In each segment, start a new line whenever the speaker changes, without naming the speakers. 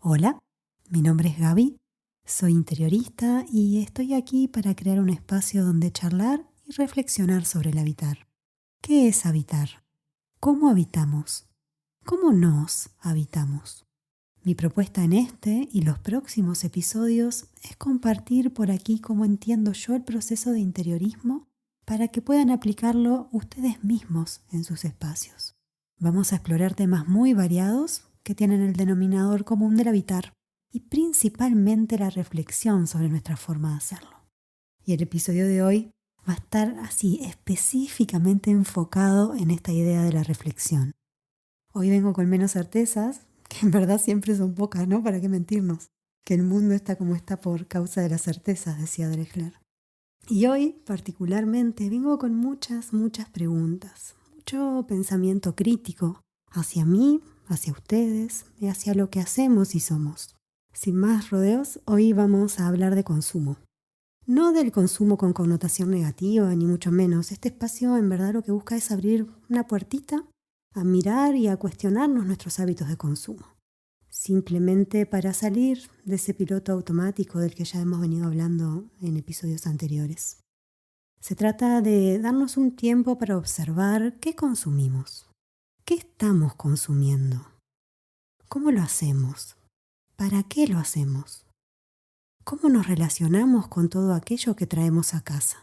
Hola, mi nombre es Gaby, soy interiorista y estoy aquí para crear un espacio donde charlar y reflexionar sobre el habitar. ¿Qué es habitar? ¿Cómo habitamos? ¿Cómo nos habitamos? Mi propuesta en este y los próximos episodios es compartir por aquí cómo entiendo yo el proceso de interiorismo para que puedan aplicarlo ustedes mismos en sus espacios. Vamos a explorar temas muy variados que tienen el denominador común del habitar y principalmente la reflexión sobre nuestra forma de hacerlo. Y el episodio de hoy va a estar así específicamente enfocado en esta idea de la reflexión. Hoy vengo con menos certezas, que en verdad siempre son pocas, ¿no? ¿Para qué mentirnos? Que el mundo está como está por causa de las certezas, decía Drexler. Y hoy, particularmente, vengo con muchas preguntas, mucho pensamiento crítico hacia mí, hacia ustedes y hacia lo que hacemos y somos. Sin más rodeos, hoy vamos a hablar de consumo. No del consumo con connotación negativa, ni mucho menos. Este espacio en verdad lo que busca es abrir una puertita a mirar y a cuestionarnos nuestros hábitos de consumo. Simplemente para salir de ese piloto automático del que ya hemos venido hablando en episodios anteriores. Se trata de darnos un tiempo para observar qué consumimos, qué estamos consumiendo, cómo lo hacemos, para qué lo hacemos, cómo nos relacionamos con todo aquello que traemos a casa.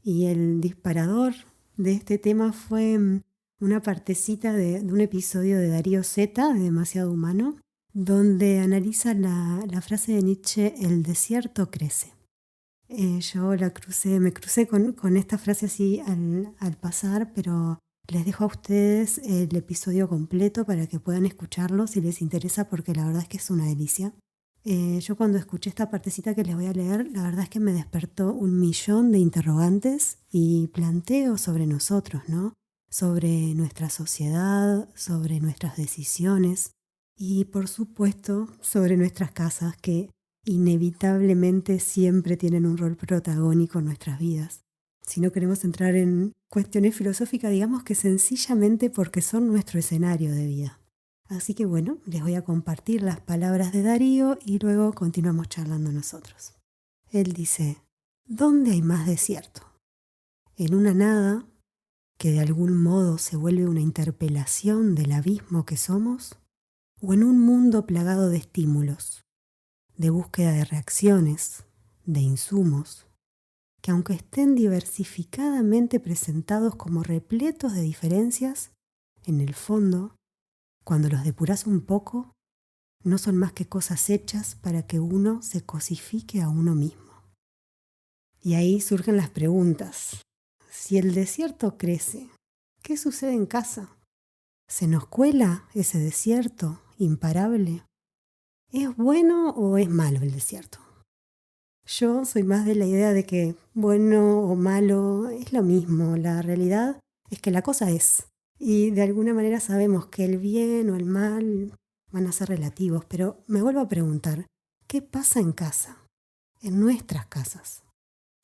Y el disparador de este tema fue una partecita de un episodio de Darío Zeta, de Demasiado Humano, donde analiza la frase de Nietzsche, el desierto crece. Yo me crucé con esta frase así al pasar, pero les dejo a ustedes el episodio completo para que puedan escucharlo si les interesa, porque la verdad es que es una delicia. Yo cuando escuché esta partecita que les voy a leer, la verdad es que me despertó 1.000.000 de interrogantes y planteos sobre nosotros, ¿no? Sobre nuestra sociedad, sobre nuestras decisiones y por supuesto sobre nuestras casas que inevitablemente siempre tienen un rol protagónico en nuestras vidas. Si no queremos entrar en cuestiones filosóficas, digamos que sencillamente porque son nuestro escenario de vida. Así que bueno, les voy a compartir las palabras de Darío y luego continuamos charlando nosotros. Él dice, ¿dónde hay más desierto? ¿En una nada que de algún modo se vuelve una interpelación del abismo que somos? ¿O en un mundo plagado de estímulos, de búsqueda de reacciones, de insumos, que aunque estén diversificadamente presentados como repletos de diferencias, en el fondo, cuando los depuras un poco, no son más que cosas hechas para que uno se cosifique a uno mismo? Y ahí surgen las preguntas. Si el desierto crece, ¿qué sucede en casa? ¿Se nos cuela ese desierto imparable? ¿Es bueno o es malo el desierto? Yo soy más de la idea de que bueno o malo es lo mismo. La realidad es que la cosa es. Y de alguna manera sabemos que el bien o el mal van a ser relativos, pero me vuelvo a preguntar, ¿qué pasa en casa? En nuestras casas,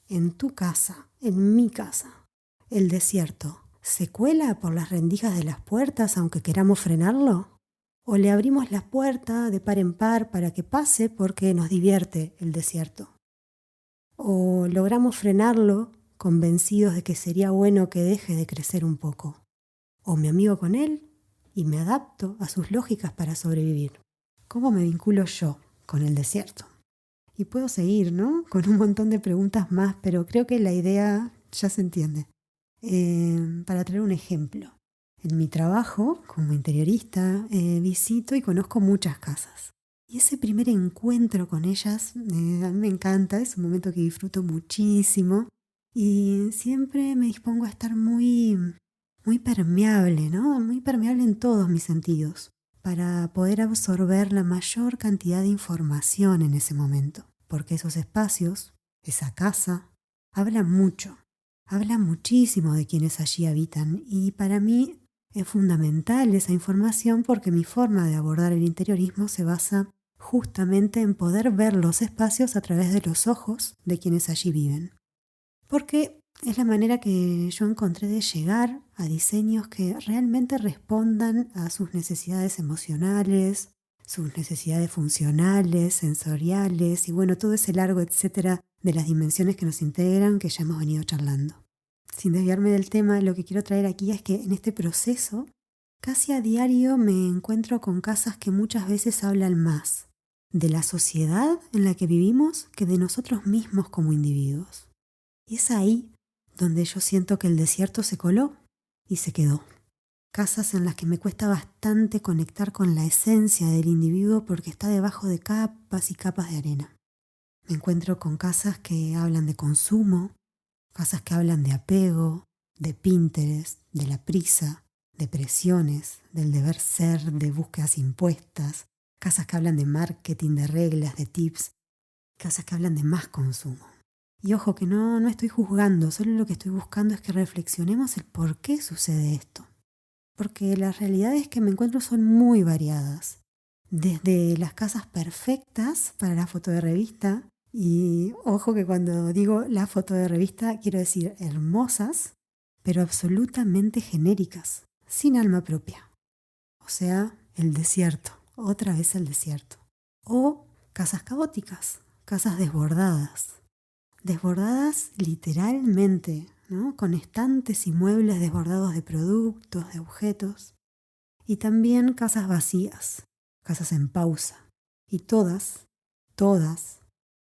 en tu casa, en mi casa. ¿El desierto se cuela por las rendijas de las puertas aunque queramos frenarlo? ¿O le abrimos la puerta de par en par para que pase porque nos divierte el desierto? ¿O logramos frenarlo convencidos de que sería bueno que deje de crecer un poco? ¿O me amigo con él y me adapto a sus lógicas para sobrevivir? ¿Cómo me vinculo yo con el desierto? Y puedo seguir, ¿no? Con un montón de preguntas más, pero creo que la idea ya se entiende. Para traer un ejemplo. En mi trabajo como interiorista visito y conozco muchas casas. Y ese primer encuentro con ellas a mí me encanta, es un momento que disfruto muchísimo y siempre me dispongo a estar muy permeable, ¿no? Muy permeable en todos mis sentidos para poder absorber la mayor cantidad de información en ese momento. Porque esos espacios, esa casa, habla muchísimo de quienes allí habitan y para mí es fundamental esa información porque mi forma de abordar el interiorismo se basa justamente en poder ver los espacios a través de los ojos de quienes allí viven. Porque es la manera que yo encontré de llegar a diseños que realmente respondan a sus necesidades emocionales, sus necesidades funcionales, sensoriales y bueno, todo ese largo etcétera de las dimensiones que nos integran que ya hemos venido charlando. Sin desviarme del tema, lo que quiero traer aquí es que en este proceso, casi a diario me encuentro con casas que muchas veces hablan más de la sociedad en la que vivimos que de nosotros mismos como individuos. Y es ahí donde yo siento que el desierto se coló y se quedó. Casas en las que me cuesta bastante conectar con la esencia del individuo porque está debajo de capas y capas de arena. Me encuentro con casas que hablan de consumo, casas que hablan de apego, de Pinterest, de la prisa, de presiones, del deber ser, de búsquedas impuestas, casas que hablan de marketing, de reglas, de tips, casas que hablan de más consumo. Y ojo que no estoy juzgando, solo lo que estoy buscando es que reflexionemos el por qué sucede esto. Porque las realidades que me encuentro son muy variadas. Desde las casas perfectas para la foto de revista, y ojo que cuando digo la foto de revista quiero decir hermosas, pero absolutamente genéricas, sin alma propia. O sea, el desierto, otra vez el desierto. O casas caóticas, casas desbordadas literalmente, ¿no? Con estantes y muebles desbordados de productos, de objetos. Y también casas vacías, casas en pausa. Y todas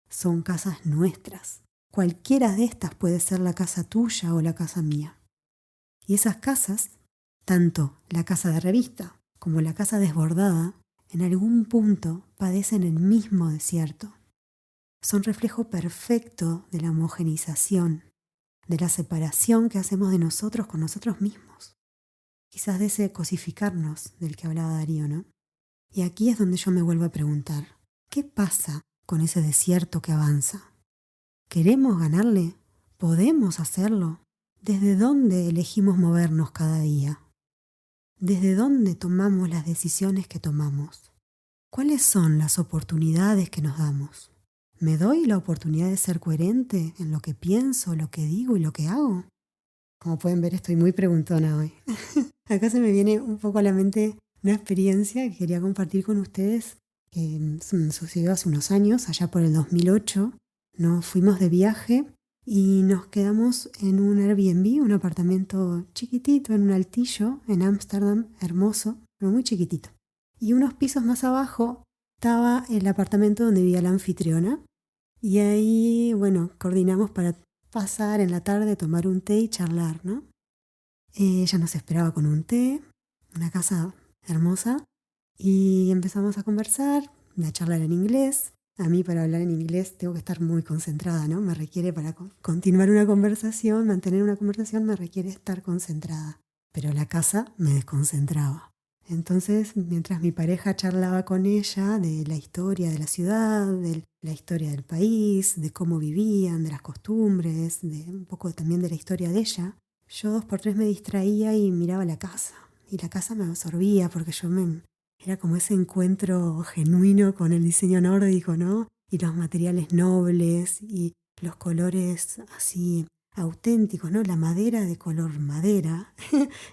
son casas nuestras. Cualquiera de estas puede ser la casa tuya o la casa mía. Y esas casas, tanto la casa de revista como la casa desbordada, en algún punto padecen el mismo desierto. Son reflejo perfecto de la homogeneización, de la separación que hacemos de nosotros con nosotros mismos. Quizás de ese cosificarnos del que hablaba Darío, ¿no? Y aquí es donde yo me vuelvo a preguntar, ¿qué pasa con ese desierto que avanza? ¿Queremos ganarle? ¿Podemos hacerlo? ¿Desde dónde elegimos movernos cada día? ¿Desde dónde tomamos las decisiones que tomamos? ¿Cuáles son las oportunidades que nos damos? ¿Me doy la oportunidad de ser coherente en lo que pienso, lo que digo y lo que hago? Como pueden ver, estoy muy preguntona hoy. Acá se me viene un poco a la mente una experiencia que quería compartir con ustedes que sucedió hace unos años, allá por el 2008. Nos fuimos de viaje y nos quedamos en un Airbnb, un apartamento chiquitito en un altillo en Ámsterdam, hermoso, pero muy chiquitito. Y unos pisos más abajo estaba el apartamento donde vivía la anfitriona. Y ahí, bueno, coordinamos para pasar en la tarde, tomar un té y charlar, ¿no? Ella nos esperaba con un té, una casa hermosa, y empezamos a conversar, a charlar en inglés. A mí para hablar en inglés tengo que estar muy concentrada, ¿no? Me requiere para continuar una conversación, mantener una conversación, me requiere estar concentrada. Pero la casa me desconcentraba. Entonces, mientras mi pareja charlaba con ella de la historia de la ciudad, de la historia del país, de cómo vivían, de las costumbres, de un poco también de la historia de ella, yo 2 por 3 me distraía y miraba la casa. Y la casa me absorbía porque era como ese encuentro genuino con el diseño nórdico, ¿no? Y los materiales nobles y los colores así auténticos, ¿no? La madera de color madera,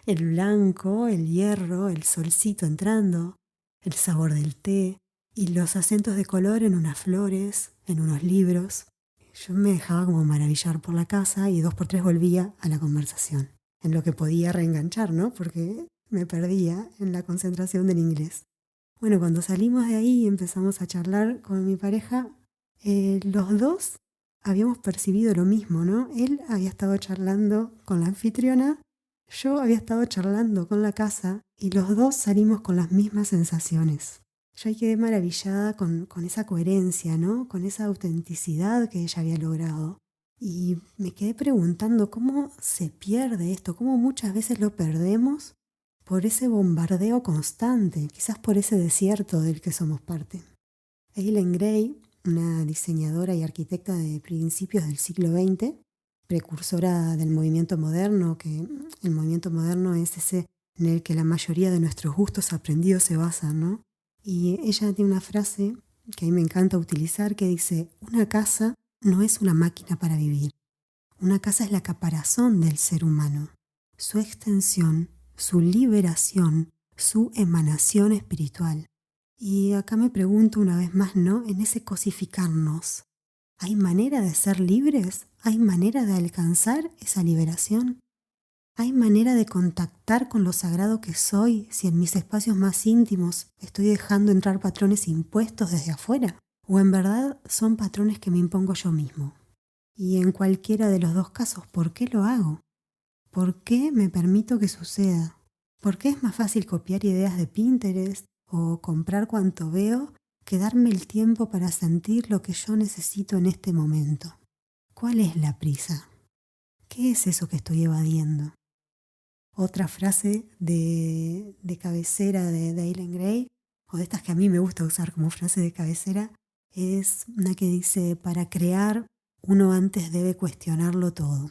el blanco, el hierro, el solcito entrando, el sabor del té y los acentos de color en unas flores, en unos libros. Yo me dejaba como maravillar por la casa y 2 por 3 volvía a la conversación, en lo que podía reenganchar, ¿no? Porque me perdía en la concentración del inglés. Bueno, cuando salimos de ahí y empezamos a charlar con mi pareja, los dos habíamos percibido lo mismo, ¿no? Él había estado charlando con la anfitriona, yo había estado charlando con la casa y los dos salimos con las mismas sensaciones. Yo ahí quedé maravillada con esa coherencia, ¿no? Con esa autenticidad que ella había logrado. Y me quedé preguntando cómo se pierde esto, cómo muchas veces lo perdemos por ese bombardeo constante, quizás por ese desierto del que somos parte. Eileen Gray, una diseñadora y arquitecta de principios del siglo XX, precursora del movimiento moderno, que el movimiento moderno es ese en el que la mayoría de nuestros gustos aprendidos se basan, ¿no? Y ella tiene una frase que a mí me encanta utilizar que dice: una casa no es una máquina para vivir. Una casa es la caparazón del ser humano, su extensión, su liberación, su emanación espiritual. Y acá me pregunto una vez más, ¿no? En ese cosificarnos, ¿hay manera de ser libres? ¿Hay manera de alcanzar esa liberación? ¿Hay manera de contactar con lo sagrado que soy si en mis espacios más íntimos estoy dejando entrar patrones impuestos desde afuera? ¿O en verdad son patrones que me impongo yo mismo? Y en cualquiera de los dos casos, ¿por qué lo hago? ¿Por qué me permito que suceda? ¿Por qué es más fácil copiar ideas de Pinterest o comprar cuanto veo que darme el tiempo para sentir lo que yo necesito en este momento? ¿Cuál es la prisa? ¿Qué es eso que estoy evadiendo? Otra frase de cabecera de Eileen Gray, o de estas que a mí me gusta usar como frase de cabecera, es una que dice: para crear, uno antes debe cuestionarlo todo.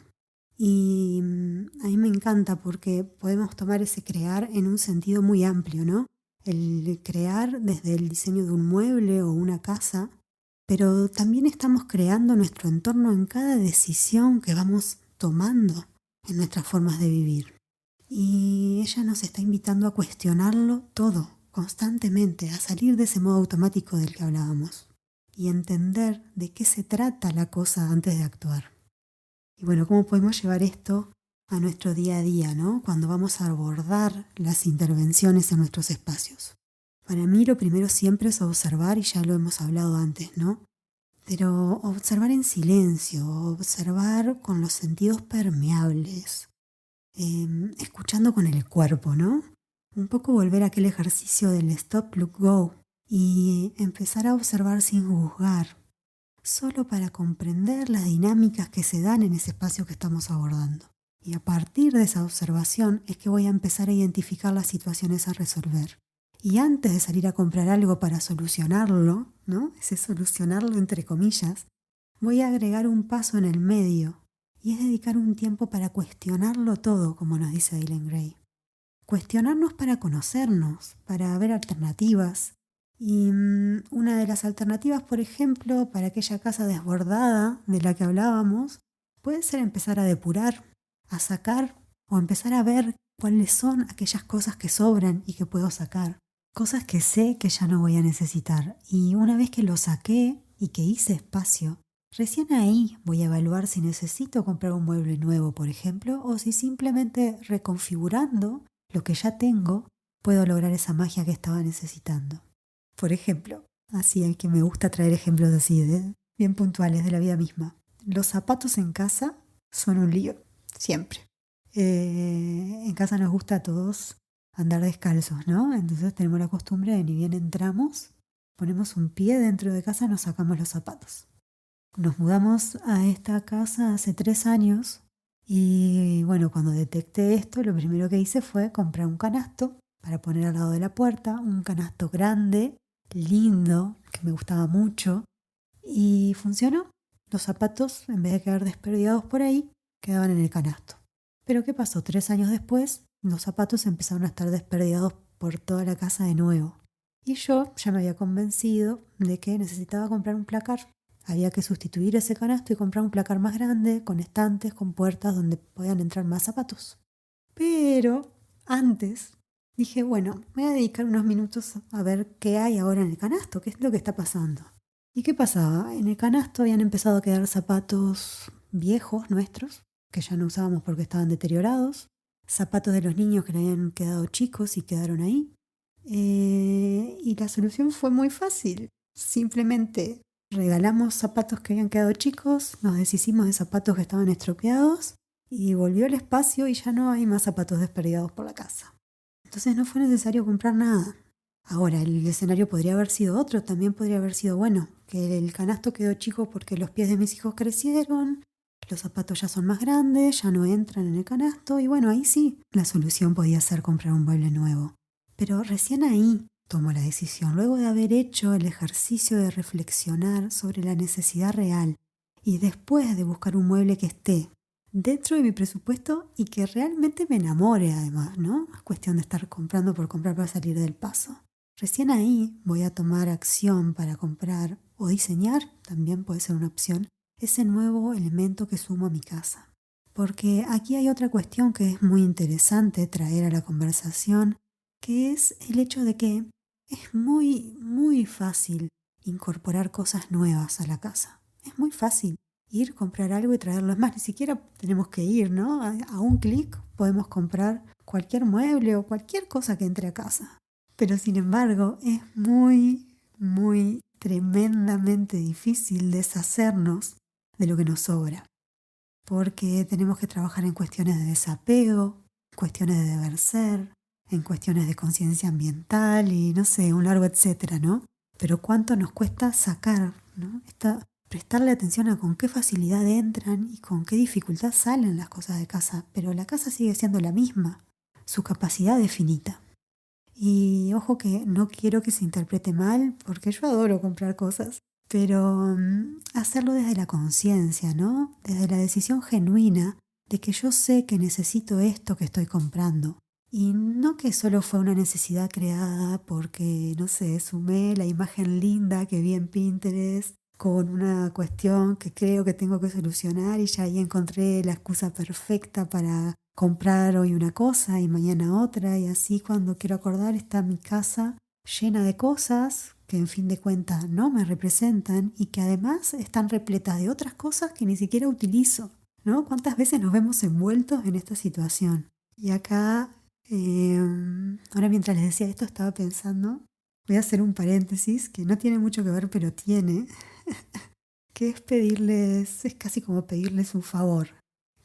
Y a mí me encanta porque podemos tomar ese crear en un sentido muy amplio, ¿no? El crear desde el diseño de un mueble o una casa, pero también estamos creando nuestro entorno en cada decisión que vamos tomando en nuestras formas de vivir. Y ella nos está invitando a cuestionarlo todo, constantemente, a salir de ese modo automático del que hablábamos y entender de qué se trata la cosa antes de actuar. Y bueno, ¿cómo podemos llevar esto a nuestro día a día, ¿no? Cuando vamos a abordar las intervenciones en nuestros espacios? Para mí lo primero siempre es observar, y ya lo hemos hablado antes, ¿no? Pero observar en silencio, observar con los sentidos permeables, escuchando con el cuerpo, ¿no? Un poco volver a aquel ejercicio del stop, look, go y empezar a observar sin juzgar, solo para comprender las dinámicas que se dan en ese espacio que estamos abordando. Y a partir de esa observación es que voy a empezar a identificar las situaciones a resolver. Y antes de salir a comprar algo para solucionarlo, ¿no? Ese solucionarlo entre comillas, voy a agregar un paso en el medio y es dedicar un tiempo para cuestionarlo todo, como nos dice Eileen Gray. Cuestionarnos para conocernos, para ver alternativas. Y una de las alternativas, por ejemplo, para aquella casa desbordada de la que hablábamos, puede ser empezar a depurar, a sacar o empezar a ver cuáles son aquellas cosas que sobran y que puedo sacar. Cosas que sé que ya no voy a necesitar. Y una vez que lo saqué y que hice espacio, recién ahí voy a evaluar si necesito comprar un mueble nuevo, por ejemplo, o si simplemente reconfigurando lo que ya tengo puedo lograr esa magia que estaba necesitando. Por ejemplo, así el que me gusta traer ejemplos así, bien puntuales de la vida misma. Los zapatos en casa son un lío, siempre. En casa nos gusta a todos andar descalzos, ¿no? Entonces tenemos la costumbre de ni bien entramos, ponemos un pie dentro de casa, nos sacamos los zapatos. Nos mudamos a esta casa hace 3 años y bueno, cuando detecté esto, lo primero que hice fue comprar un canasto para poner al lado de la puerta, un canasto grande, lindo, que me gustaba mucho y funcionó. Los zapatos, en vez de quedar desperdigados por ahí, quedaban en el canasto. Pero ¿qué pasó? 3 años después, los zapatos empezaron a estar desperdigados por toda la casa de nuevo. Y yo ya me había convencido de que necesitaba comprar un placar. Había que sustituir ese canasto y comprar un placar más grande, con estantes, con puertas donde podían entrar más zapatos. Pero antes dije, bueno, voy a dedicar unos minutos a ver qué hay ahora en el canasto, qué es lo que está pasando. ¿Y qué pasaba? En el canasto habían empezado a quedar zapatos viejos nuestros, que ya no usábamos porque estaban deteriorados, zapatos de los niños que le habían quedado chicos y quedaron ahí. Y la solución fue muy fácil. Simplemente regalamos zapatos que habían quedado chicos, nos deshicimos de zapatos que estaban estropeados y volvió el espacio y ya no hay más zapatos desperdigados por la casa. Entonces no fue necesario comprar nada. Ahora, el escenario podría haber sido otro, también podría haber sido, bueno, que el canasto quedó chico porque los pies de mis hijos crecieron, los zapatos ya son más grandes, ya no entran en el canasto y bueno, ahí sí, la solución podía ser comprar un mueble nuevo. Pero recién ahí tomo la decisión, luego de haber hecho el ejercicio de reflexionar sobre la necesidad real y después de buscar un mueble que esté dentro de mi presupuesto y que realmente me enamore además, ¿no? Es cuestión de estar comprando por comprar para salir del paso. Recién ahí voy a tomar acción para comprar o diseñar, también puede ser una opción, ese nuevo elemento que sumo a mi casa. Porque aquí hay otra cuestión que es muy interesante traer a la conversación, que es el hecho de que Es muy, muy fácil incorporar cosas nuevas a la casa. Es muy fácil ir, comprar algo y traerlo. Es más, ni siquiera tenemos que ir, ¿no? A un clic podemos comprar cualquier mueble o cualquier cosa que entre a casa. Pero sin embargo, es muy, muy tremendamente difícil deshacernos de lo que nos sobra. Porque tenemos que trabajar en cuestiones de desapego, cuestiones de deber ser, en cuestiones de conciencia ambiental y no sé, un largo etcétera, ¿no? Pero cuánto nos cuesta sacar, ¿no? Prestarle atención a con qué facilidad entran y con qué dificultad salen las cosas de casa, pero la casa sigue siendo la misma, su capacidad es finita. Y ojo que no quiero que se interprete mal, porque yo adoro comprar cosas, pero hacerlo desde la conciencia, ¿no? Desde la decisión genuina de que yo sé que necesito esto que estoy comprando. Y no que solo fue una necesidad creada porque, no sé, sumé la imagen linda que vi en Pinterest con una cuestión que creo que tengo que solucionar y ya ahí encontré la excusa perfecta para comprar hoy una cosa y mañana otra y así cuando quiero acordar está mi casa llena de cosas que en fin de cuentas no me representan y que además están repletas de otras cosas que ni siquiera utilizo, ¿no? ¿Cuántas veces nos vemos envueltos en esta situación? Y acá, ahora mientras les decía esto estaba pensando, voy a hacer un paréntesis que no tiene mucho que ver pero tiene, que es pedirles, es casi como pedirles un favor,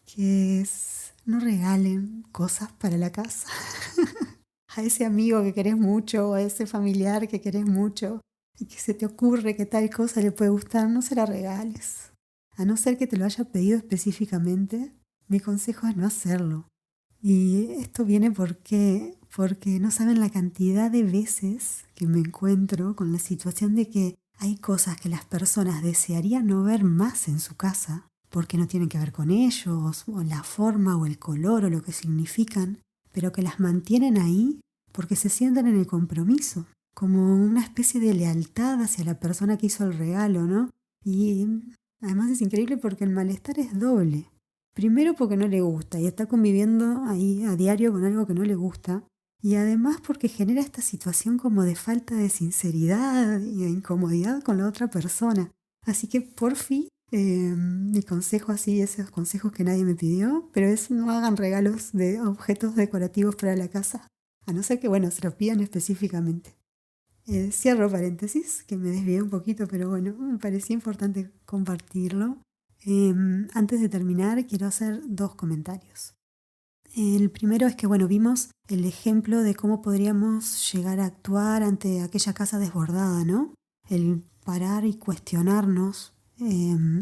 que es no regalen cosas para la casa. A ese amigo que querés mucho o a ese familiar que querés mucho y que se te ocurre que tal cosa le puede gustar, no se la regales. A no ser que te lo haya pedido específicamente, mi consejo es no hacerlo. Y esto viene porque no saben la cantidad de veces que me encuentro con la situación de que hay cosas que las personas desearían no ver más en su casa, porque no tienen que ver con ellos, o la forma, o el color, o lo que significan, pero que las mantienen ahí porque se sienten en el compromiso, como una especie de lealtad hacia la persona que hizo el regalo, ¿no? Y además es increíble porque el malestar es doble. Primero porque no le gusta y está conviviendo ahí a diario con algo que no le gusta. Y además porque genera esta situación como de falta de sinceridad y de incomodidad con la otra persona. Así que por fin, mi consejo así, esos consejos que nadie me pidió, pero es no hagan regalos de objetos decorativos para la casa. A no ser que, bueno, se lo pidan específicamente. Cierro paréntesis, que me desvié un poquito, pero bueno, me parecía importante compartirlo. Antes de terminar, quiero hacer dos comentarios. El primero es que, bueno, vimos el ejemplo de cómo podríamos llegar a actuar ante aquella casa desbordada, ¿no? El parar y cuestionarnos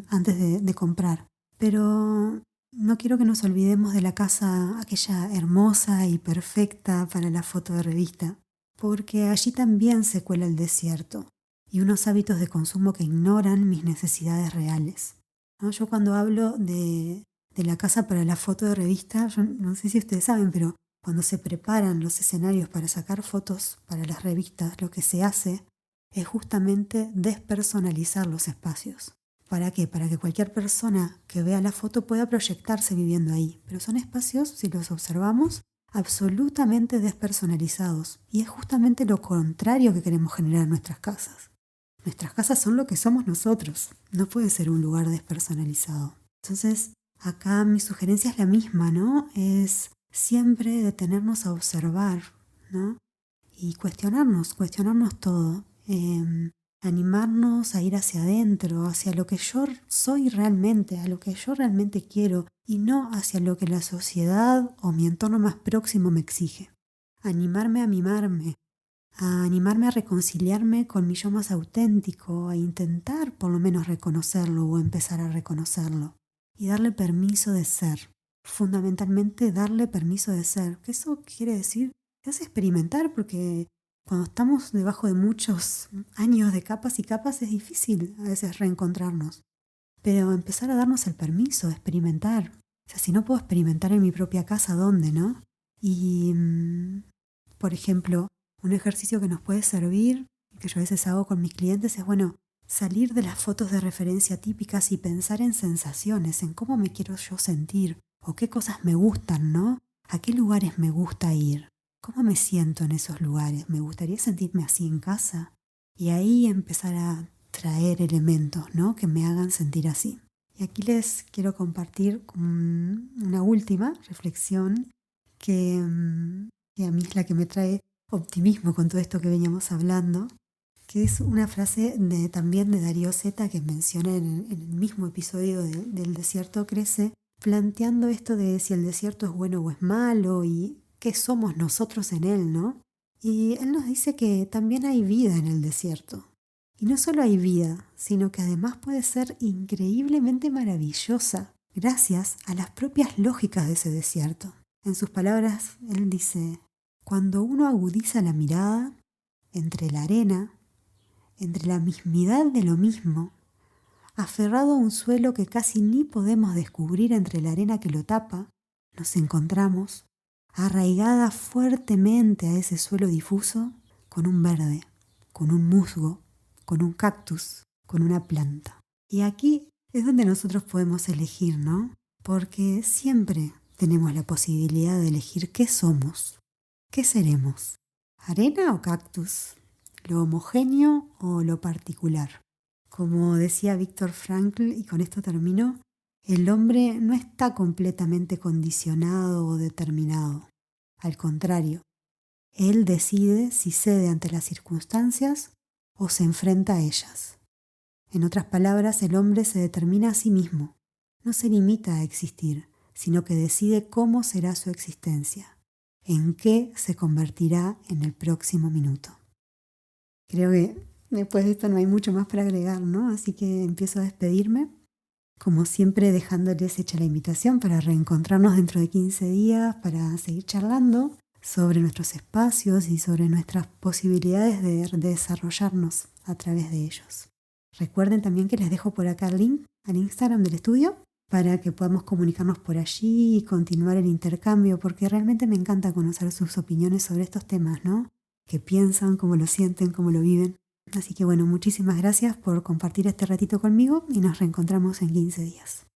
antes de comprar. Pero no quiero que nos olvidemos de la casa, aquella hermosa y perfecta para la foto de revista, porque allí también se cuela el desierto y unos hábitos de consumo que ignoran mis necesidades reales, ¿no? Yo cuando hablo de la casa para la foto de revista, yo no sé si ustedes saben, pero cuando se preparan los escenarios para sacar fotos para las revistas, lo que se hace es justamente despersonalizar los espacios. ¿Para qué? Para que cualquier persona que vea la foto pueda proyectarse viviendo ahí. Pero son espacios, si los observamos, absolutamente despersonalizados. Y es justamente lo contrario que queremos generar en nuestras casas. Nuestras casas son lo que somos nosotros. No puede ser un lugar despersonalizado. Entonces, acá mi sugerencia es la misma, ¿no? Es siempre detenernos a observar, ¿no? Y cuestionarnos todo. Animarnos a ir hacia adentro, hacia lo que yo soy realmente, a lo que yo realmente quiero y no hacia lo que la sociedad o mi entorno más próximo me exige. Animarme a mimarme, a animarme a reconciliarme con mi yo más auténtico, a intentar por lo menos reconocerlo o empezar a reconocerlo y darle permiso de ser. Fundamentalmente darle permiso de ser, que eso quiere decir que hace experimentar porque cuando estamos debajo de muchos años de capas y capas es difícil a veces reencontrarnos. Pero empezar a darnos el permiso de experimentar. O sea, si no puedo experimentar en mi propia casa, ¿dónde, no? Y, por ejemplo, un ejercicio que nos puede servir, que yo a veces hago con mis clientes, es, bueno, salir de las fotos de referencia típicas y pensar en sensaciones, en cómo me quiero yo sentir, o qué cosas me gustan, ¿no? ¿A qué lugares me gusta ir? ¿Cómo me siento en esos lugares? ¿Me gustaría sentirme así en casa? Y ahí empezar a traer elementos, ¿no? Que me hagan sentir así. Y aquí les quiero compartir una última reflexión que a mí es la que me trae optimismo con todo esto que veníamos hablando, que es una frase también de Darío Zeta que menciona en el mismo episodio del desierto crece, planteando esto de si el desierto es bueno o es malo y qué somos nosotros en él, ¿no? Y él nos dice que también hay vida en el desierto. Y no solo hay vida, sino que además puede ser increíblemente maravillosa, gracias a las propias lógicas de ese desierto. En sus palabras, él dice, cuando uno agudiza la mirada entre la arena, entre la mismidad de lo mismo, aferrado a un suelo que casi ni podemos descubrir entre la arena que lo tapa, nos encontramos, arraigada fuertemente a ese suelo difuso, con un verde, con un musgo, con un cactus, con una planta. Y aquí es donde nosotros podemos elegir, ¿no? Porque siempre tenemos la posibilidad de elegir qué somos, qué seremos, arena o cactus, lo homogéneo o lo particular. Como decía Viktor Frankl, y con esto termino, el hombre no está completamente condicionado o determinado. Al contrario, él decide si cede ante las circunstancias o se enfrenta a ellas. En otras palabras, el hombre se determina a sí mismo. No se limita a existir, sino que decide cómo será su existencia, en qué se convertirá en el próximo minuto. Creo que después de esto no hay mucho más para agregar, ¿no? Así que empiezo a despedirme. Como siempre, dejándoles hecha la invitación para reencontrarnos dentro de 15 días para seguir charlando sobre nuestros espacios y sobre nuestras posibilidades de desarrollarnos a través de ellos. Recuerden también que les dejo por acá el link al Instagram del estudio para que podamos comunicarnos por allí y continuar el intercambio, porque realmente me encanta conocer sus opiniones sobre estos temas, ¿no? Qué piensan, cómo lo sienten, cómo lo viven. Así que bueno, muchísimas gracias por compartir este ratito conmigo y nos reencontramos en 15 días.